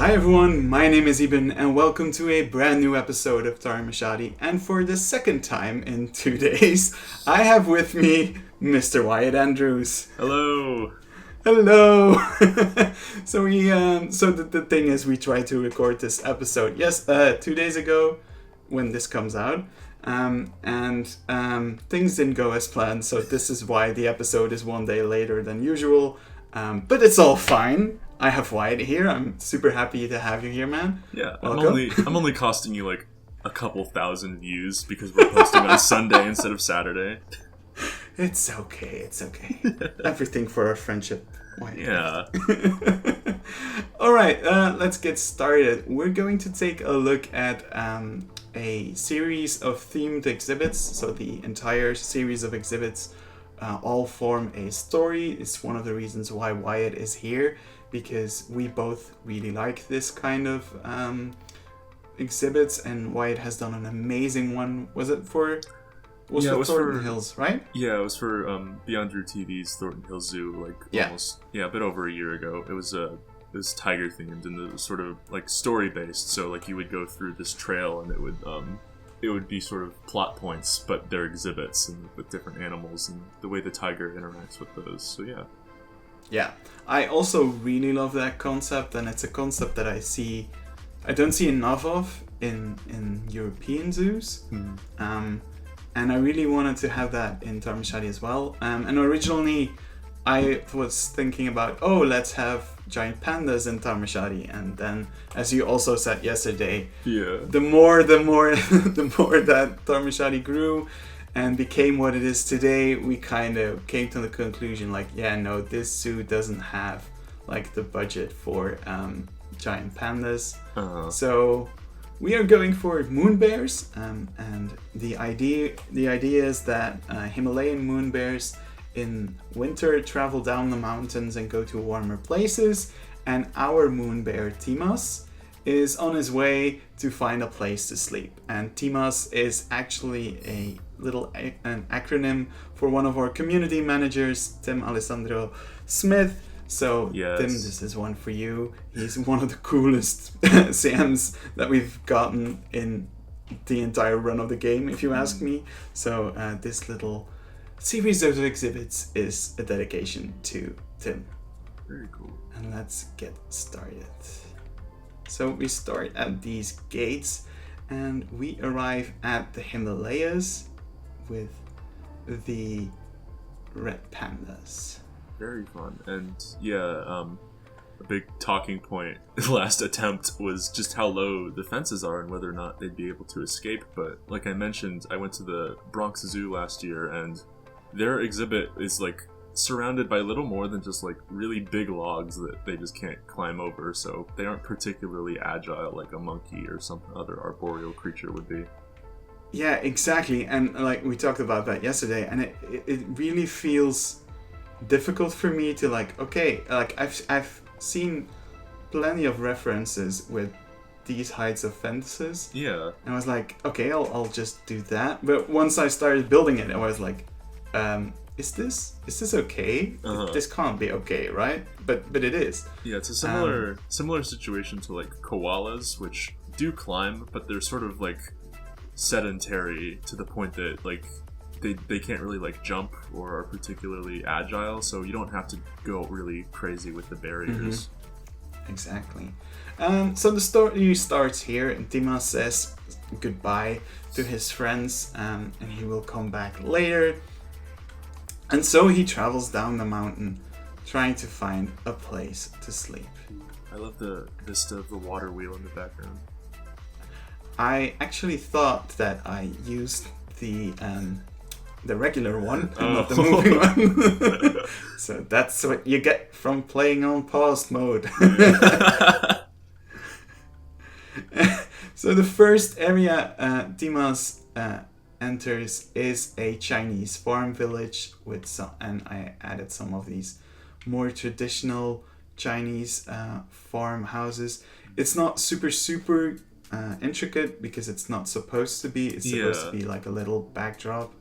Hi everyone, my name is Iben and welcome to a brand new episode of Tharmachati. And for the second time in 2 days, I have with me Mr. Wyatt Andrews. Hello. Hello. The thing is, we tried to record this episode 2 days ago when this comes out. Things didn't go as planned, so this is why the episode is 1 day later than usual. But it's all fine. I have Wyatt here. I'm super happy to have you here, man. Yeah, welcome. I'm only costing you like a couple thousand views because we're posting on Sunday instead of Saturday. It's okay. Everything for our friendship. Wyatt. Yeah. All right, let's get started. We're going to take a look at a series of themed exhibits. So the entire series of exhibits all form a story. It's one of the reasons why Wyatt is here, because we both really like this kind of exhibits, and Wyatt has done an amazing one. Was it for Thornton Hills, right? Yeah, it was for Beyond Drew TV's Thornton Hills Zoo, a bit over a year ago. It was tiger themed, and it was sort of like story based. So like you would go through this trail, and it would be sort of plot points, but they're exhibits and with different animals and the way the tiger interacts with those. So yeah. Yeah, I also really love that concept, and it's a concept that I don't see enough of in European zoos. And I really wanted to have that in Tharmachati as well. And originally I was thinking about, let's have giant pandas in Tharmachati, and then, as you also said yesterday, the more that Tharmachati grew and became what it is today, we kind of came to the conclusion this zoo doesn't have like the budget for giant pandas. So we are going for moon bears, and the idea is that Himalayan moon bears in winter travel down the mountains and go to warmer places, and our moon bear Timas is on his way to find a place to sleep. And Timas is actually an acronym for one of our community managers, Tim Alessandro Smith. So yes. Tim, this is one for you. He's one of the coolest CMs that we've gotten in the entire run of the game, if you ask me. So this little series of exhibits is a dedication to Tim. Very cool. And let's get started. So we start at these gates and we arrive at the Himalayas with the red pandas. Very fun. And a big talking point last attempt was just how low the fences are and whether or not they'd be able to escape. But like I mentioned, I went to the Bronx Zoo last year, and their exhibit is like surrounded by little more than just like really big logs that they just can't climb over, so they aren't particularly agile like a monkey or some other arboreal creature would be. Yeah, exactly. And like we talked about that yesterday, and it really feels difficult for me to I've seen plenty of references with these heights of fences. Yeah. And I was like, okay, I'll just do that. But once I started building it, I was like, is this okay? This can't be okay, right? But it is. Yeah, it's a similar situation to like koalas, which do climb, but they're sort of like sedentary to the point that like they can't really like jump or are particularly agile, so you don't have to go really crazy with the barriers. Mm-hmm. Exactly. So the story starts here, and Timas says goodbye to his friends, and he will come back later. And so he travels down the mountain, trying to find a place to sleep. I love the vista of the water wheel in the background. I actually thought that I used the regular one and not the moving one. So that's what you get from playing on paused mode. So the first area Timas enters is a Chinese farm village and I added some of these more traditional Chinese farmhouses. It's not super intricate because it's not supposed to be. It's supposed to be like a little backdrop.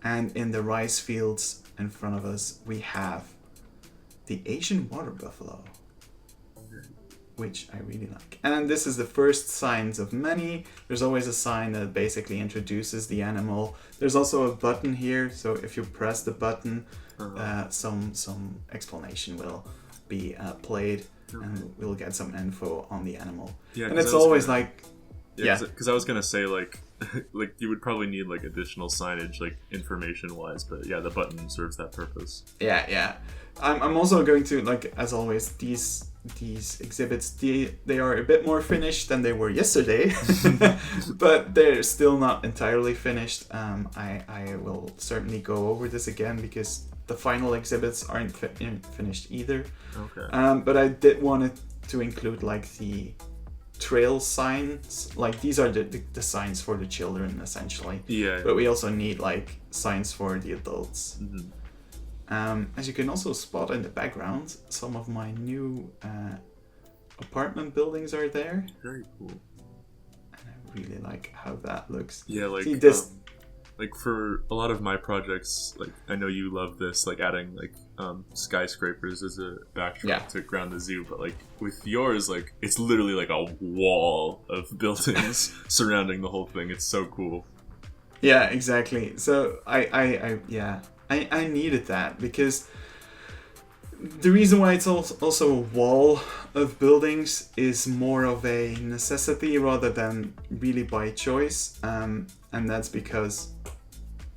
And in the rice fields in front of us, we have the Asian water buffalo. which I really like. And this is the first signs of many. There's always a sign that basically introduces the animal. There's also a button here, so if you press the button, some explanation will be played, and we'll get some info on the animal. Yeah, and it's always like... Yeah, because I was gonna say like you would probably need like additional signage, like information wise, but yeah, the button serves that purpose. Yeah. I'm also going to, like, as always, these exhibits, they are a bit more finished than they were yesterday, but they're still not entirely finished. I will certainly go over this again because the final exhibits aren't finished either. Okay. But I did want to include like the trail signs. Like, these are the signs for the children essentially. Yeah. But we also need like signs for the adults. Mm-hmm. As you can also spot in the background, some of my new apartment buildings are there. Very cool. And I really like how that looks. Yeah, like see, this. Like for a lot of my projects, like I know you love this, like adding like skyscrapers as a backdrop to ground the zoo, but like with yours, like it's literally like a wall of buildings surrounding the whole thing. It's so cool. Yeah, exactly. So I needed that because the reason why it's also a wall of buildings is more of a necessity rather than really by choice, and that's because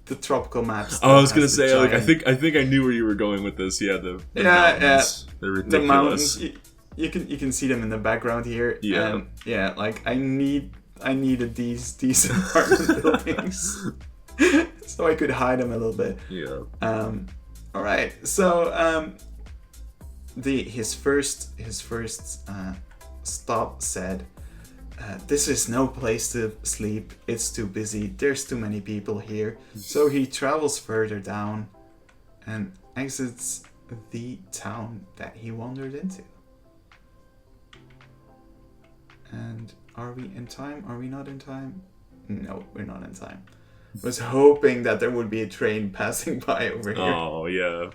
the tropical maps. Oh, I was gonna say, like, I think I knew where you were going with this. Yeah, the mountains. They're ridiculous. The mountains. You can see them in the background here. Yeah. Yeah. Like I needed these apartment buildings. So I could hide them a little bit. Yeah. All right. So his first stop said, "This is no place to sleep. It's too busy. There's too many people here." So he travels further down and exits the town that he wandered into. And are we in time? Are we not in time? No, we're not in time. Was hoping that there would be a train passing by over here. Oh, yeah.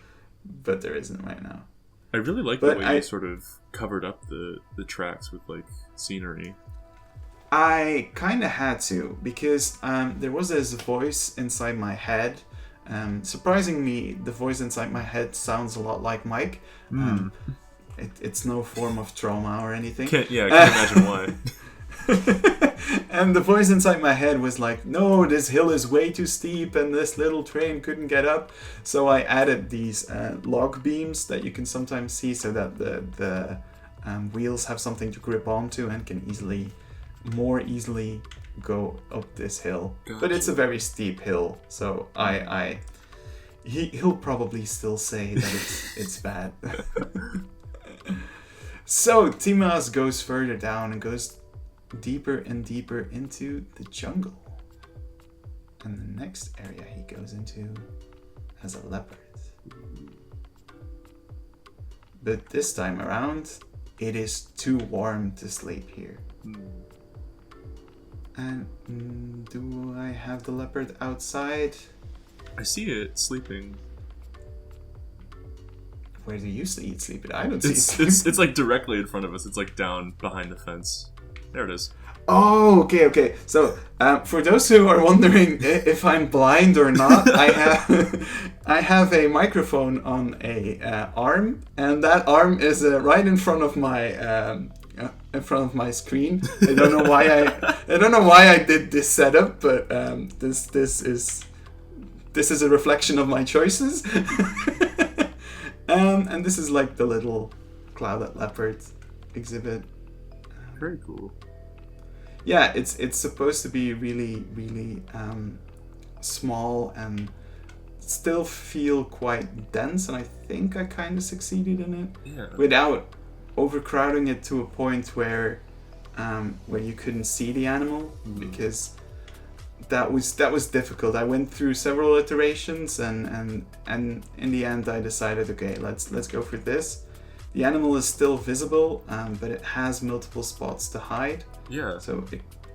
But there isn't right now. I really like the way you sort of covered up the tracks with, like, scenery. I kind of had to, because there was this voice inside my head. Surprisingly, the voice inside my head sounds a lot like Mike. It's no form of trauma or anything. I can't imagine why. And the voice inside my head was like, "No, this hill is way too steep and this little train couldn't get up." So I added these log beams that you can sometimes see so that the wheels have something to grip onto and can more easily go up this hill. Gotcha. But it's a very steep hill, so he'll probably still say that it's bad. So Timas goes further down and goes deeper and deeper into the jungle. And the next area he goes into has a leopard. But this time around, it is too warm to sleep here. And do I have the leopard outside? I see it sleeping. Where do you see it sleeping? I don't see it sleeping. It's like directly in front of us. It's like down behind the fence. There it is. Oh, okay. So, for those who are wondering if I'm blind or not, I have a microphone on a arm, and that arm is right in front of my screen. I don't know why I did this setup, but this is a reflection of my choices. And this is like the little clouded leopard exhibit. Very cool. Yeah, it's supposed to be really, really small and still feel quite dense, and I think I kind of succeeded in it. Yeah. Without overcrowding it to a point where you couldn't see the animal, because that was difficult. I went through several iterations, and in the end I decided, okay, let's go for this. The animal is still visible, but it has multiple spots to hide. Yeah. So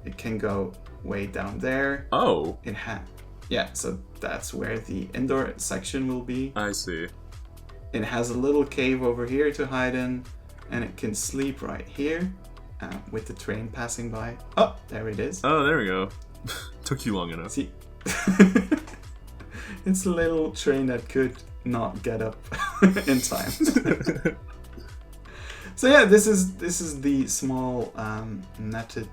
it can go way down there. Oh. Yeah, so that's where the indoor section will be. I see. It has a little cave over here to hide in, and it can sleep right here with the train passing by. Oh, there it is. Oh, there we go. Took you long enough. See, it's a little train that could not get up in time. So yeah, this is the small netted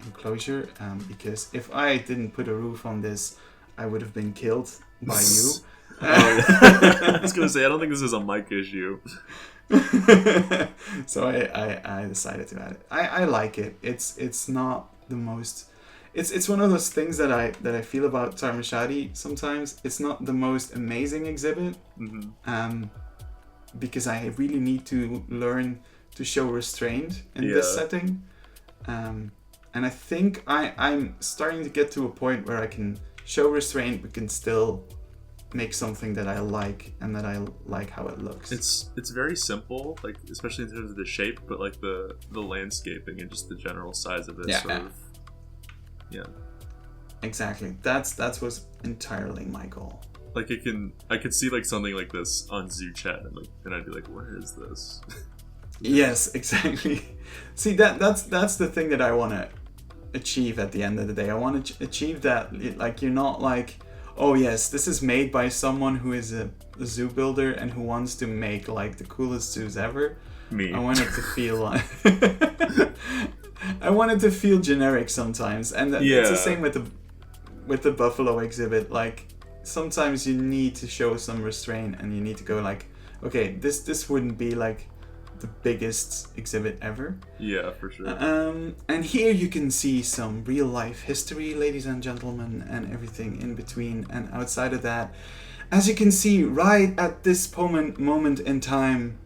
enclosure, because if I didn't put a roof on this, I would have been killed by you. I was gonna say, I don't think this is a mic issue. So I decided to add it. I like it. It's not the most. It's one of those things that I feel about Tharmachati sometimes. It's not the most amazing exhibit, because I really need to learn to show restraint in this setting. And I think I'm starting to get to a point where I can show restraint but can still make something that I like and that I like how it looks. It's very simple, like especially in terms of the shape, but like the landscaping and just the general size of it. Yeah. Exactly. That was entirely my goal. Like I could see like something like this on Zoo Chat and I'd be like, where is this? Yes, exactly. See, that's the thing that I want to achieve at the end of the day. I want to achieve that, like, you're not like, oh yes, this is made by someone who is a zoo builder and who wants to make like the coolest zoos ever. Me. I want it to feel like I want it to feel generic sometimes, and it's the same with the buffalo exhibit. Like, sometimes you need to show some restraint and you need to go like, okay, this wouldn't be like the biggest exhibit ever. Yeah, for sure. And here you can see some real life history, ladies and gentlemen, and everything in between and outside of that. As you can see, right at this moment in time,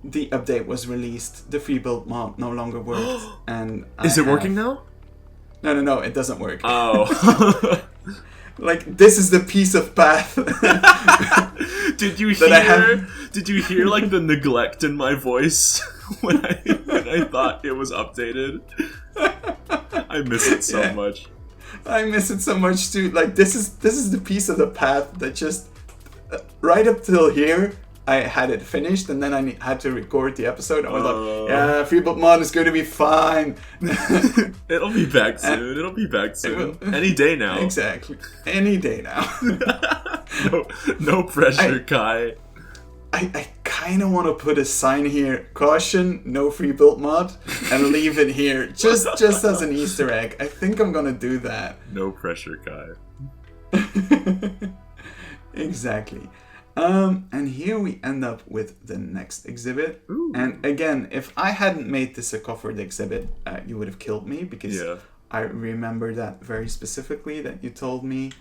the update was released. The free build mod no longer worked. And is it working now? No, it doesn't work. Oh. Like, this is the piece of path. Did you hear? Did you hear like the neglect in my voice when I thought it was updated? I miss it so much. I miss it so much too. Like, this is the piece of the path that just right up till here I had it finished, and then I had to record the episode. I was like, yeah, Freeboot Mod is going to be fine. It'll be back soon. It'll be back soon. Any day now. Exactly. Any day now. No pressure, Kai. I kind of want to put a sign here, caution, no free built mod, and leave it here, just as an Easter egg. I think I'm going to do that. No pressure, Kai. Exactly. And here we end up with the next exhibit. Ooh. And again, if I hadn't made this a covered exhibit, you would have killed me, because I remember that very specifically, that you told me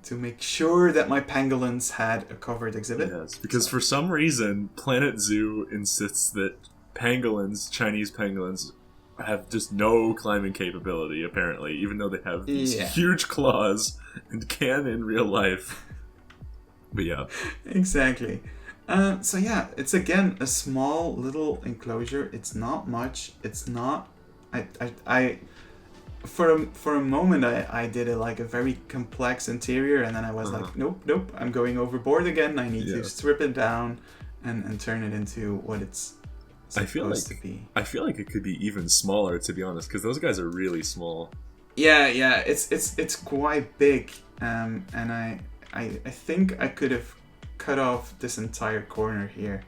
to make sure that my pangolins had a covered exhibit. Yes, because for some reason, Planet Zoo insists that pangolins, Chinese pangolins, have just no climbing capability, apparently, even though they have these huge claws and can in real life. But yeah. Exactly. So yeah, it's again a small little enclosure. It's not much. It's not. I for a moment I did like a very complex interior, and then I was like, nope, I'm going overboard again. I need to strip it down and turn it into what it's supposed to be. I feel like it could be even smaller, to be honest, because those guys are really small. Yeah, it's quite big, and I think I could have cut off this entire corner here.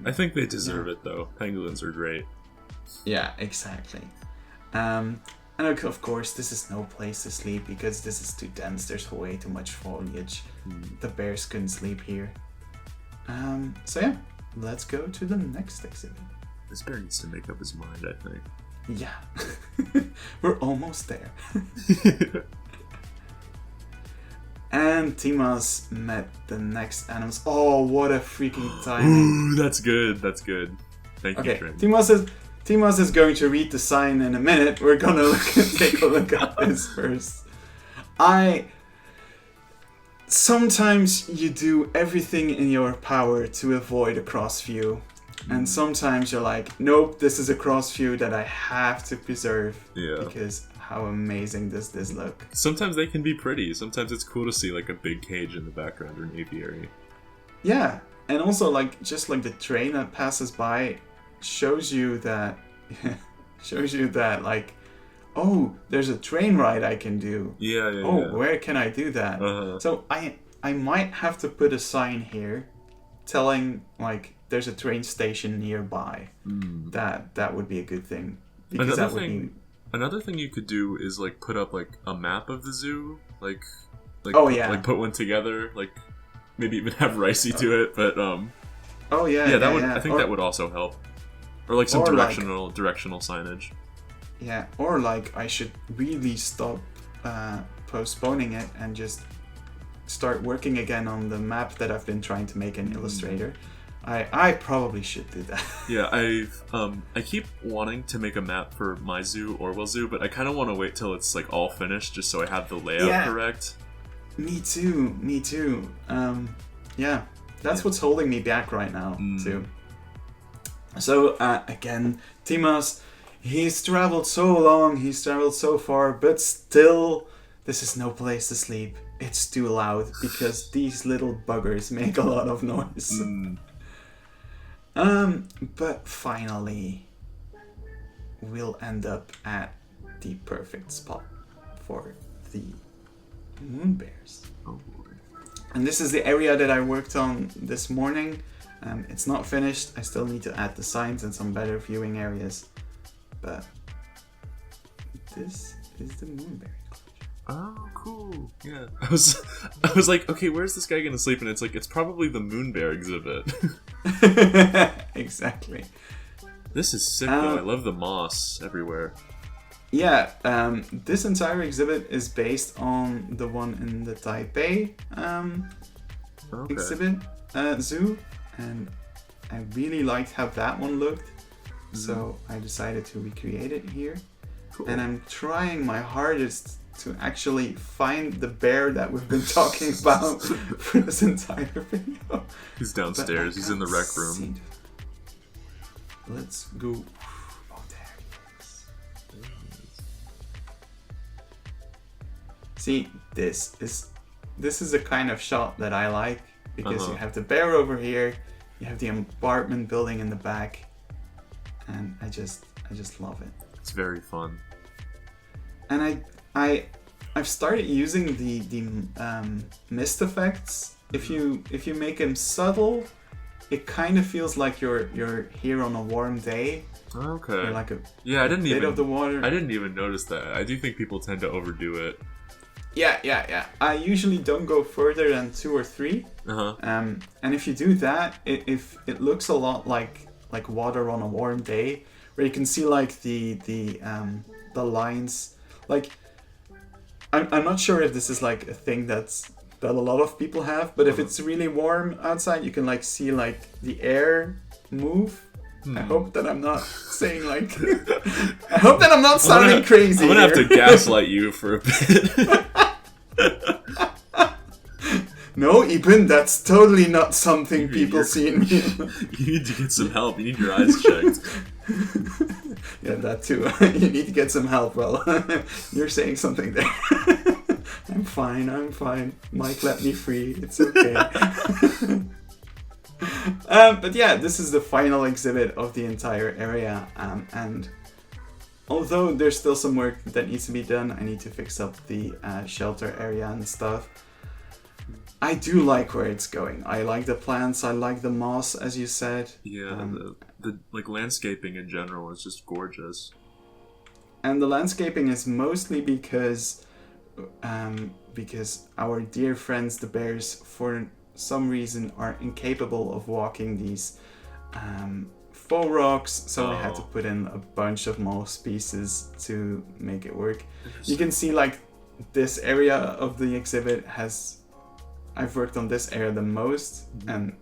I think they deserve it, though. Pangolins are great. Yeah, exactly. And of course, this is no place to sleep because this is too dense. There's way too much foliage. The bears couldn't sleep here. So yeah, let's go to the next exhibit. This bear needs to make up his mind, I think. Yeah. We're almost there. And Timas met the next animals. Oh, what a freaking timing. Ooh, that's good. That's good. Thank you, Trent. Timas is going to read the sign in a minute. We're going to take a look at this first. Sometimes you do everything in your power to avoid a cross view. And sometimes you're like, nope, this is a cross view that I have to preserve. Yeah. Because how amazing does this look? Sometimes they can be pretty. Sometimes it's cool to see like a big cage in the background or an aviary. Yeah, and also like just like the train that passes by shows you that like, oh, there's a train ride I can do. Yeah. Where can I do that? So I might have to put a sign here telling like there's a train station nearby. That would be a good thing. Because another thing you could do is like put up like a map of the zoo, like like put one together, like maybe even have Ricey do it, but I think that would also help. Or like some directional signage. Yeah, or like I should really stop postponing it and just start working again on the map that I've been trying to make in Illustrator. I probably should do that. Yeah, I keep wanting to make a map for my zoo, Orwell Zoo, but I kind of want to wait till it's like all finished just so I have the layout correct. Me too. That's what's holding me back right now too. So again, Timas, he's traveled so long, he's traveled so far, but still, this is no place to sleep. It's too loud because these little buggers make a lot of noise. But finally, we'll end up at the perfect spot for the moon bears. Oh boy. And this is the area that I worked on this morning. It's not finished. I still need to add the signs and some better viewing areas. But this is the moonberry enclosure. Oh, cool. Yeah. I was like, okay, where's this guy gonna sleep? And it's like, it's probably the moon bear exhibit. Exactly. This is sick though. I love the moss everywhere. Yeah, this entire exhibit is based on the one in the Taipei exhibit zoo, and I really liked how that one looked, so I decided to recreate it here. Cool. And I'm trying my hardest to actually find the bear that we've been talking about for this entire video. He's downstairs. He's in the rec room. Let's go. Oh, there he is. See, this is the kind of shot that I like, because you have the bear over here, you have the apartment building in the back, and I just love it. It's very fun. And I've started using the mist effects. If you make them subtle, it kind of feels like you're here on a warm day. Okay. You're like I didn't even of the water. I didn't even notice that. I do think people tend to overdo it. Yeah. I usually don't go further than 2 or 3. And if you do that, it looks a lot like water on a warm day, where you can see like the lines. Like, I'm not sure if this is like a thing that a lot of people have, but if it's really warm outside, you can like see like the air move. I hope that I'm not saying like I hope that I'm not sounding crazy. I'm gonna have to gaslight you for a bit. No, Iben, that's totally not something people see in me. You need to get some help. You need your eyes checked. Yeah, that too. You need to get some help. Well, you're saying something there. I'm fine. Mike, let me free. It's okay. But yeah, this is the final exhibit of the entire area. And although there's still some work that needs to be done, I need to fix up the shelter area and stuff. I do like where it's going. I like the plants. I like the moss, as you said. Yeah, the like landscaping in general is just gorgeous. And the landscaping is mostly because our dear friends, the bears, for some reason are incapable of walking these faux rocks. So I had to put in a bunch of moss pieces to make it work. You can see like this area of the exhibit I've worked on this area the most, and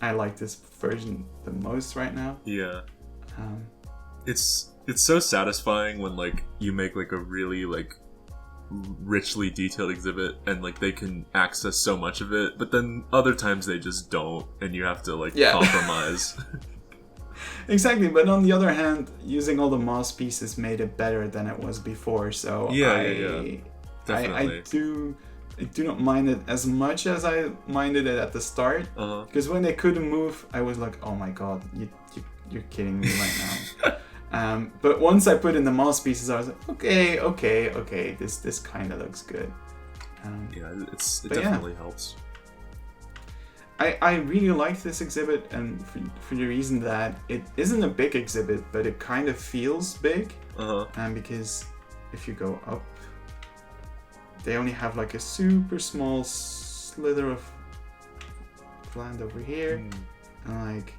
I like this version the most right now. Yeah. It's so satisfying when like you make like a really like richly detailed exhibit and like they can access so much of it, but then other times they just don't, and you have to like compromise. Exactly, but on the other hand, using all the moss pieces made it better than it was before. So yeah, definitely. I do. do not mind it as much as I minded it at the start. Because when they couldn't move, I was like, oh my god, you're kidding me right now. But once I put in the moss pieces, I was like, okay, this kind of looks good. It definitely helps. I really like this exhibit, and for the reason that it isn't a big exhibit, but it kind of feels big. Because if you go up, they only have like a super small slither of land over here, and like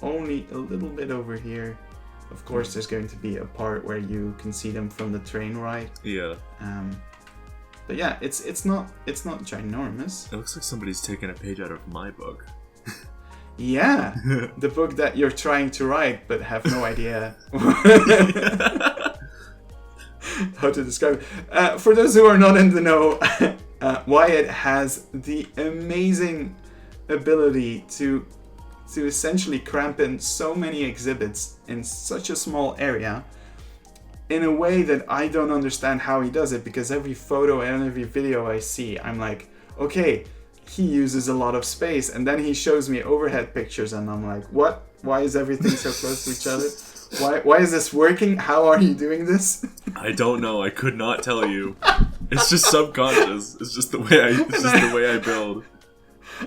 only a little bit over here. Of course, there's going to be a part where you can see them from the train ride. Yeah. But yeah, it's not ginormous. It looks like somebody's taken a page out of my book. Yeah, the book that you're trying to write but have no idea how to describe it. For those who are not in the know, Wyatt has the amazing ability to essentially cramp in so many exhibits in such a small area in a way that I don't understand how he does it, because every photo and every video I see, I'm like, okay, he uses a lot of space, and then he shows me overhead pictures and I'm like, what? Why is everything so close to each other? Why is this working? How are you doing this? I don't know. I could not tell you. It's just subconscious. It's just the way I build.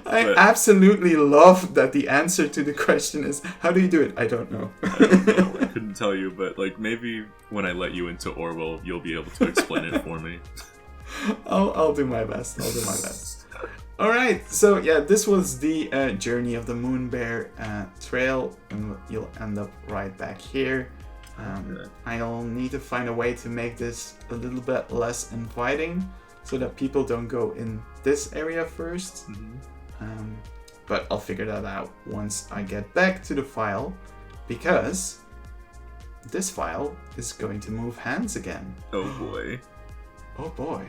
I absolutely love that the answer to the question is, how do you do it? I don't know. I couldn't tell you, but like maybe when I let you into Orwell, you'll be able to explain it for me. I'll do my best. All right, so yeah, this was the journey of the Moon Bear trail, and you'll end up right back here. I'll need to find a way to make this a little bit less inviting, so that people don't go in this area first. But I'll figure that out once I get back to the file, because this file is going to move hands again. Oh boy. Oh boy.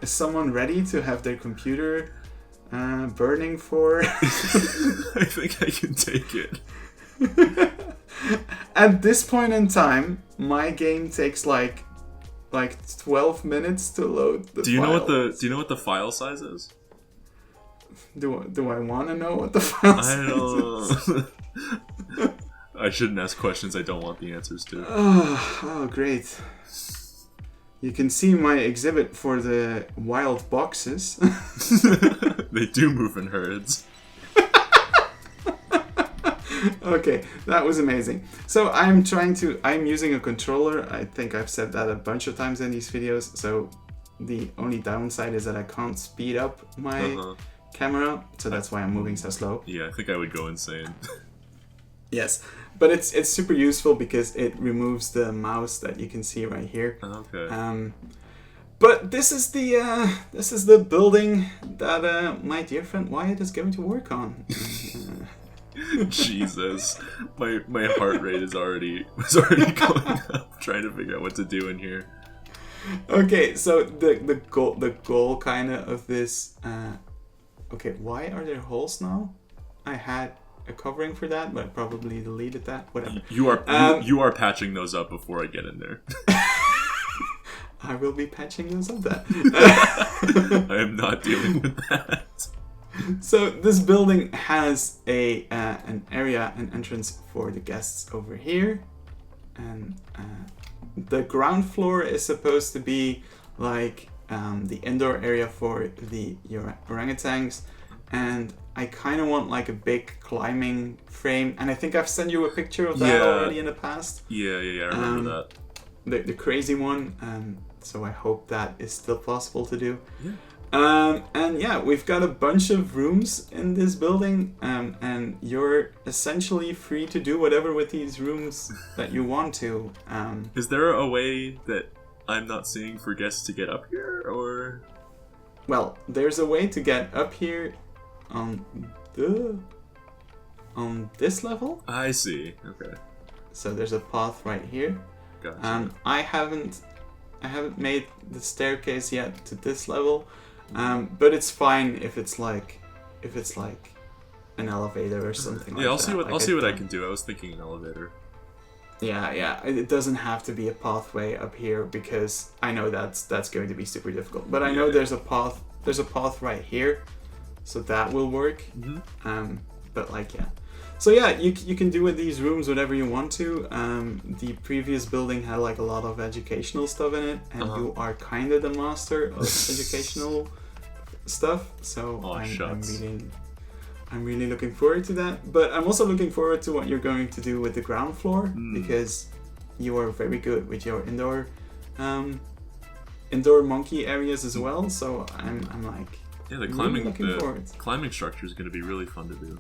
Is someone ready to have their computer burning for? I think I can take it. At this point in time, my game takes like 12 minutes to load the file. Do you know what the file size is? Do I want to know what the file size is? I shouldn't ask questions I don't want the answers to. Oh, great. You can see my exhibit for the wild boxes. They do move in herds. Okay, that was amazing. So I'm using a controller. I think I've said that a bunch of times in these videos. So the only downside is that I can't speed up my camera. So that's why I'm moving so slow. Yeah, I think I would go insane. Yes, but it's super useful because it removes the mouse that you can see right here. Okay. But this is the building that my dear friend Wyatt is going to work on. Jesus, my heart rate was already going up trying to figure out what to do in here. Okay, so the goal kind of this. Okay, why are there holes now? I had a covering for that, but I probably deleted that. Whatever. You are patching those up before I get in there. I will be patching those up. That I am not dealing with that. So this building has an entrance for the guests over here, and the ground floor is supposed to be like the indoor area for the orangutans, and I kind of want like a big climbing frame, and I think I've sent you a picture of that already in the past. Yeah, I remember that. The crazy one, so I hope that is still possible to do. Yeah. And yeah, we've got a bunch of rooms in this building, and you're essentially free to do whatever with these rooms that you want to. Is there a way that I'm not seeing for guests to get up here, or? Well, there's a way to get up here on this level. I see. Okay. So there's a path right here. Gotcha. I haven't made the staircase yet to this level. But it's fine if it's like an elevator or something like that. Yeah, I'll see what I can do. I was thinking an elevator. Yeah. It doesn't have to be a pathway up here because I know that's going to be super difficult. But I know there's a path. There's a path right here, so that will work. But like so yeah, you can do with these rooms whatever you want to. The previous building had like a lot of educational stuff in it, and you are kind of the master of educational stuff. So I'm really looking forward to that. But I'm also looking forward to what you're going to do with the ground floor because you are very good with your indoor monkey areas as well. So I'm like the climbing structure is going to be really fun to do.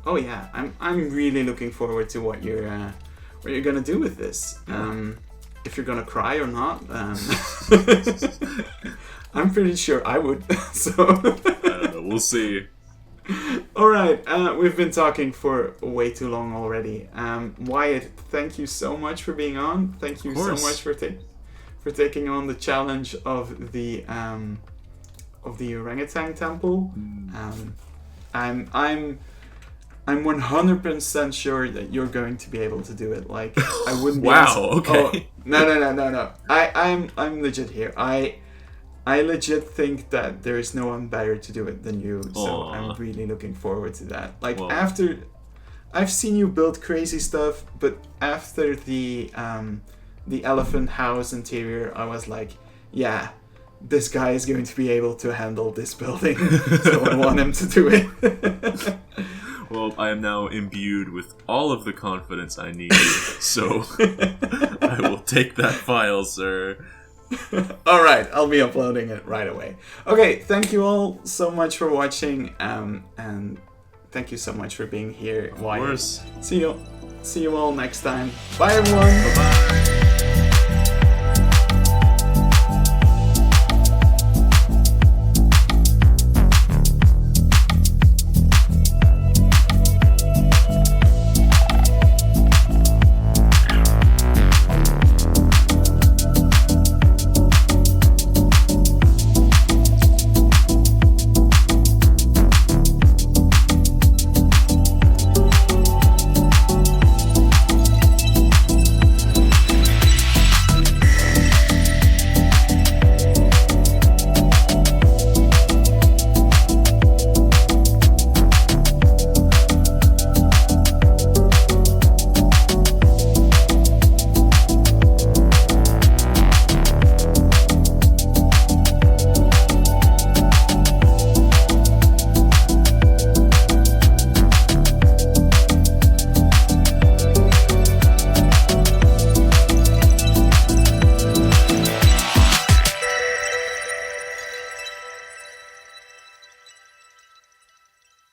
Oh yeah, I'm really looking forward to what you're gonna do with this. If you're gonna cry or not, I'm pretty sure I would. So I don't know. We'll see. All right, we've been talking for way too long already. Wyatt, thank you so much for being on. Thank you so much for taking on the challenge of the orangutan temple. I'm 100% sure that you're going to be able to do it. Like I wouldn't be. Okay. No. I'm legit here. I legit think that there is no one better to do it than you. So I'm really looking forward to that. Like after I've seen you build crazy stuff, but after the elephant house interior, I was like, yeah, this guy is going to be able to handle this building. So I want him to do it. Well, I am now imbued with all of the confidence I need, so I will take that file, sir. Alright, I'll be uploading it right away. Okay, thank you all so much for watching, and thank you so much for being here. Of course. See you all next time. Bye everyone! Bye-bye!